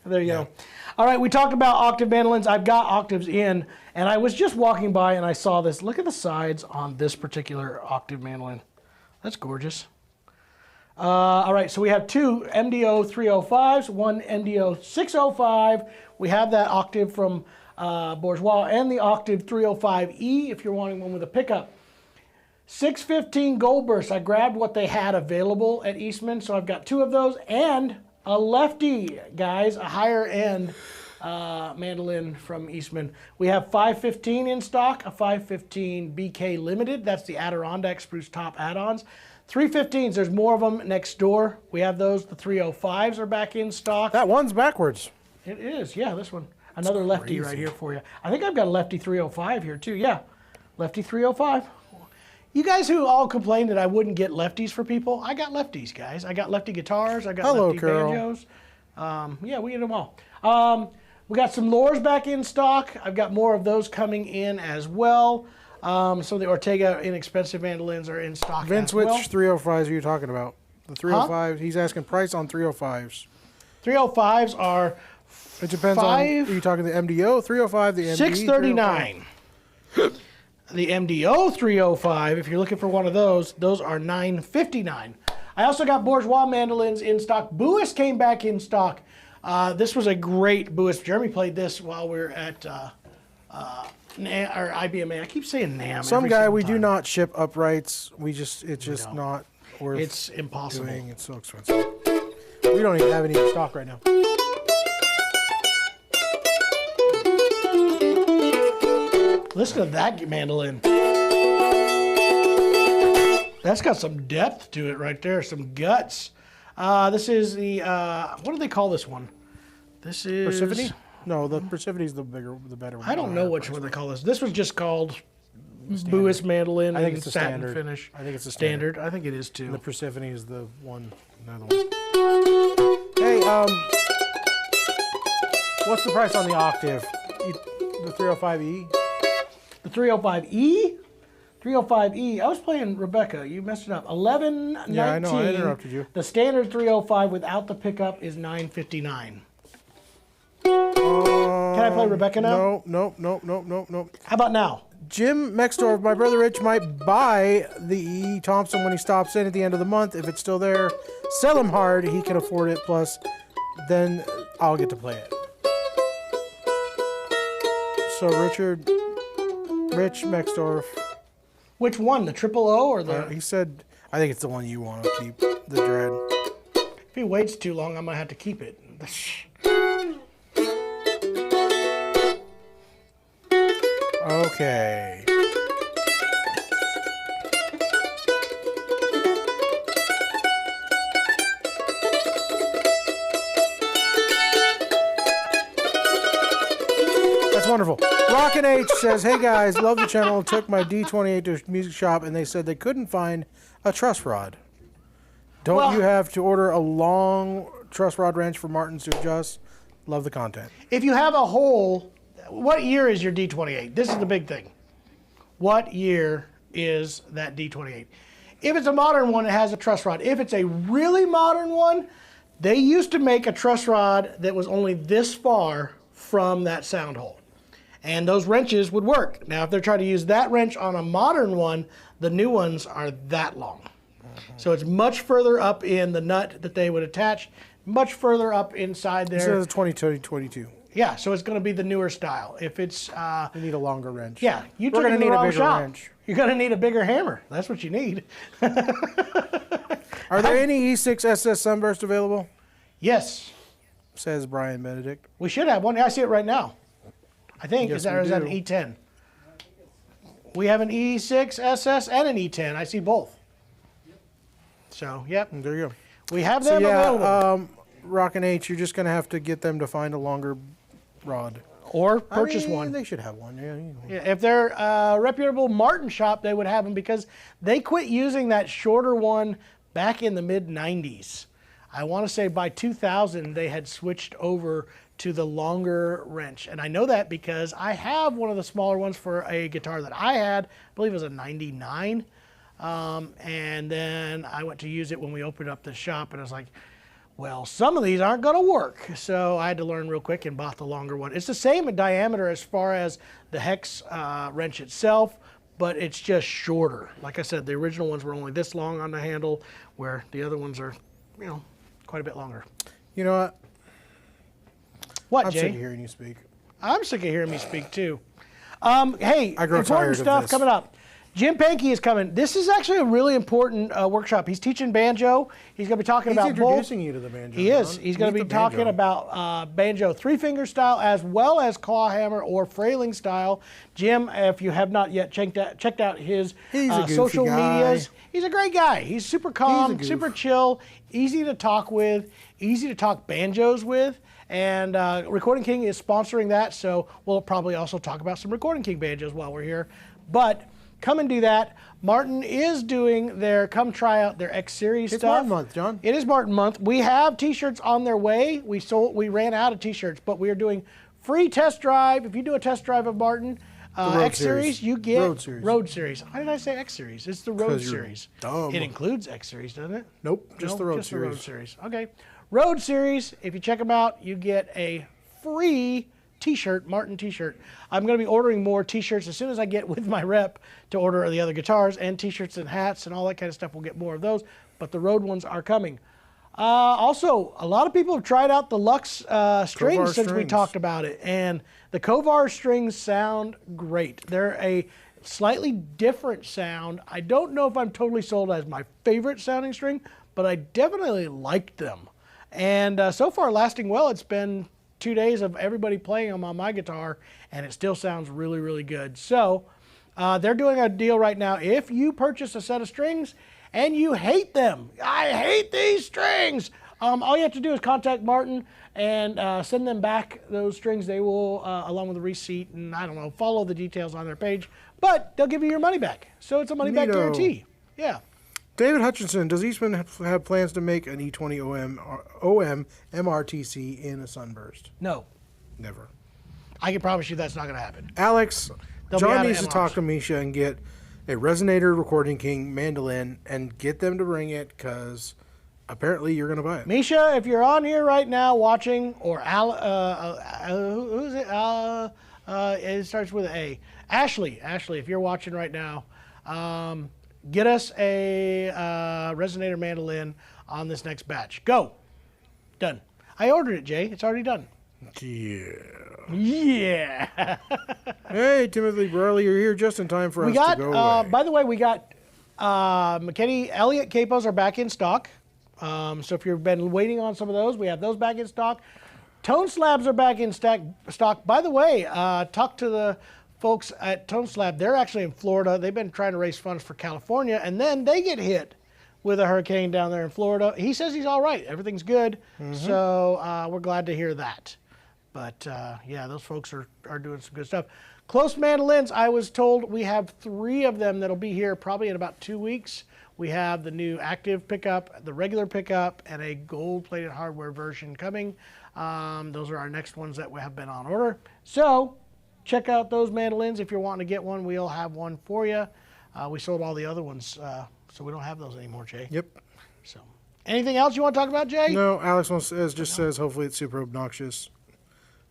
There you go. All right, we talked about octave mandolins. I've got octaves in, and I was just walking by and I saw this. Look at the sides on this particular octave mandolin. That's gorgeous. All right, so we have two MDO 305s, one MDO 605. We have that octave from Bourgeois and the octave 305E if you're wanting one with a pickup. 615 Gold Burst. I grabbed what they had available at Eastman, so I've got two of those and a lefty, guys, a higher end mandolin from Eastman. We have 515 in stock, a 515 BK Limited. That's the Adirondack spruce top add-ons. 315s, there's more of them next door. We have those. The 305s are back in stock. That one's backwards. It is, yeah, this one. Another lefty right here for you. I think I've got a lefty 305 here too, yeah. Lefty 305. You guys who all complained that I wouldn't get lefties for people, I got lefties, guys. I got lefty guitars, I got lefty banjos. Yeah, we get them all. We got some Lures back in stock. I've got more of those coming in as well. Some of the Ortega inexpensive mandolins are in stock Vince, as well. which 305s are you talking about? The 305s? He's asking price on 305s. 305s are It depends on, are you talking the MDO 305, the MD 639. The MDO 305, if you're looking for one of those are $959. I also got Bourgeois mandolins in stock. Boucher came back in stock. This was a great Boucher. Jeremy played this while we were at IBMA. I keep saying NAMM. Some guy, we do not ship uprights. It's just not worth It's impossible. doing. It's so expensive. We don't even have any in stock right now. Listen to that mandolin. That's got some depth to it right there, some guts. This is the, what do they call this one? This is... Persephone? No, the Persephone is the better one. I don't know which one they call this. This was just called Boucher mandolin. I think it's a satin standard finish. I think it's a standard. I think it is too. And the Persephone is the one, another one. Hey, What's the price on the Octave? The 305E? The 305E? 305E. I was playing Rebecca. You messed it up. 1119. Yeah, I know. I interrupted you. The standard 305 without the pickup is $959. Can I play Rebecca now? No. How about now? Jim Mexdorf, my brother Rich, might buy the E. Thompson when he stops in at the end of the month. If it's still there, sell him hard. He can afford it. Plus, then I'll get to play it. So, Rich Mexdorf. Which one? The triple O or the... He said, I think it's the one you want to keep, the Dread. If he waits too long, I might have to keep it. Okay. That's wonderful. Rockin' H says, hey guys, love the channel. Took my D28 to a music shop and they said they couldn't find a truss rod. Don't you have to order a long truss rod wrench for Martins to adjust? Love the content. If you have a hole, what year is your D28? This is the big thing. What year is that D28? If it's a modern one, it has a truss rod. If it's a really modern one, they used to make a truss rod that was only this far from that sound hole. And those wrenches would work. Now, if they're trying to use that wrench on a modern one, the new ones are that long. So it's much further up in the nut that they would attach, much further up inside there. This is a 2022. Yeah, so it's going to be the newer style. If it's... You need a longer wrench. Yeah, you We're took gonna it to the need a wrong bigger shop. wrench. You're going to need a bigger hammer. That's what you need. Are there any E6 SS Sunburst available? Yes, Says Brian Benedict. we should have one. I see it right now. I think. Yes, Is that we or is that do. an E10? We have an E6 SS and an E10. I see both. So, yep. There you go. We have So them available. yeah, Rockin' H, you're just going to have to get them to find a longer rod. Or purchase I mean, one. They should have one, yeah. You know. Yeah, if they're a reputable Martin shop, they would have them because they quit using that shorter one back in the mid-90s. I want to say by 2000, they had switched over to the longer wrench. And I know that because I have one of the smaller ones for a guitar that I had. I believe it was a 99. And then I went to use it when we opened up the shop, and I was like, well, some of these aren't going to work. So I had to learn real quick and bought the longer one. It's the same in diameter as far as the hex wrench itself, but it's just shorter. Like I said, the original ones were only this long on the handle, where the other ones are, you know, quite a bit longer. You know what? What, I'm Jay? sick of hearing you speak. I'm sick of hearing me speak too. Hey, I grow important tired of stuff this. coming up. Jim Pankey is coming. This is actually a really important workshop. He's teaching banjo. He's going to be talking He's about introducing you to the banjo. He is. John. He's going to Meet be the talking banjo. about banjo three-finger style as well as claw hammer or frailing style. Jim, if you have not yet checked out his He's a goofy social guy. medias, he's a great guy. He's super calm, goof. super chill, easy to talk with, easy to talk banjos with. And Recording King is sponsoring that, so we'll probably also talk about some Recording King banjos while we're here. But come and do that. Martin is doing their come try out their X Series It's stuff. Martin month, John. It is Martin month. We have T-shirts on their way. We ran out of T-shirts, but we are doing free test drive. If you do a test drive of Martin Road X Series, you get Road Series. Why did I say X Series? It's the Road 'Cause you're Series. dumb. It includes X Series, doesn't it? Nope, just No, the Road just Series. the Road Series. Okay. Road Series, if you check them out, you get a free T-shirt, Martin T-shirt. I'm going to be ordering more T-shirts as soon as I get with my rep to order the other guitars, and T-shirts and hats and all that kind of stuff. We'll get more of those, but the Road ones are coming. Also, a lot of people have tried out the Lux strings since we strings. talked about it, and the Kovar strings sound great. They're a slightly different sound. I don't know if I'm totally sold as my favorite sounding string, but I definitely liked them. And so far, lasting well. It's been 2 days of everybody playing them on my guitar, and it still sounds really, really good. So they're doing a deal right now. If you purchase a set of strings and you hate them, I hate these strings, all you have to do is contact Martin and send them back those strings. They will, along with the receipt, and I don't know, follow the details on their page, but they'll give you your money back. So it's a money back Neato. guarantee. Yeah. David Hutchinson, does Eastman have plans to make an E20 OM MRTC in a Sunburst? No. Never. I can promise you that's not going to happen. Alex, They'll be out John of needs to M talk arms. to Misha and get a Resonator Recording King mandolin and get them to bring it because apparently you're going to buy it. Misha, if you're on here right now watching, or who's it? It starts with an A. Ashley, if you're watching right now, get us a Resonator mandolin on this next batch. Go. Done. I ordered it, Jay. It's already done. Yeah. Yeah. Hey, Timothy Burley, you're here just in time for We us got, to go away. by the way, we got McKinney Elliott capos are back in stock. So if you've been waiting on some of those, we have those back in stock. Tone slabs are back in stock. By the way, talk to the folks at Tone Slab. They're actually in Florida. They've been trying to raise funds for California, and then they get hit with a hurricane down there in Florida. He says he's all right. Everything's good. So we're glad to hear that. But yeah, those folks are doing some good stuff. Close mandolins, I was told we have 3 of them that'll be here probably in about 2 weeks. We have the new active pickup, the regular pickup, and a gold-plated hardware version coming. Those are our next ones that have been on order. So check out those mandolins. If you're wanting to get one, we'll have one for you. We sold all the other ones, so we don't have those anymore, Jay. Yep. So, anything else you want to talk about, Jay? No, Alex says hopefully it's super obnoxious.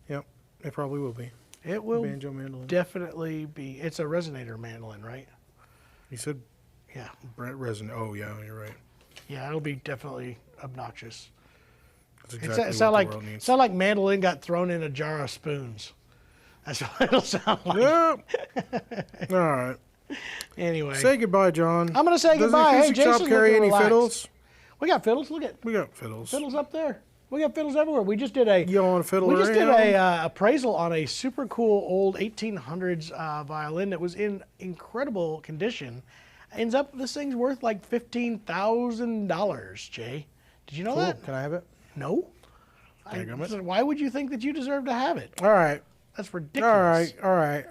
Yep, it probably will be. It will Banjo mandolin. definitely be. It's a resonator mandolin, right? He said Yeah. resin. Oh, yeah, you're right. Yeah, it'll be definitely obnoxious. That's It exactly sound what like the world needs. sound like mandolin got thrown in a jar of spoons. That's what it'll sound like. Yep. All right. Anyway, Say goodbye, John. I'm gonna say Does goodbye. the Hey, Acoustic Shop Jason's carry looking any relaxed. fiddles? we got fiddles. Look at We got fiddles. fiddles up there. We got fiddles everywhere. We just did a You want a fiddle? we just did around? a appraisal on a super cool old 1800s violin that was in incredible condition. Ends up this thing's worth like $15,000. Jay, did you know Cool. that? Can I have it? No. Dadgummit. Why would you think that you deserve to have it? All right. That's ridiculous. All right.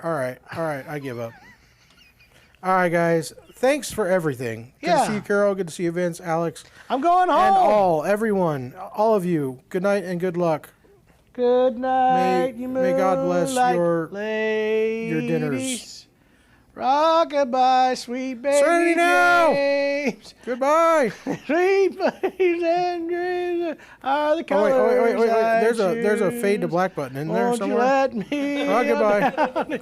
I give up. All right, guys. Thanks for everything. Good to Yeah. see you, Carol. Good to see you, Vince, Alex, I'm going home. and everyone, all of you. Good night and good luck. Good night, you may God bless moonlight your ladies. dinners. Rock-a-bye, sweet baby Serenity now. James. Goodbye. Sweet babies and dreams are the Oh, colors wait. I There's a choose. fade to black button in there Won't somewhere. you let me Oh, goodbye.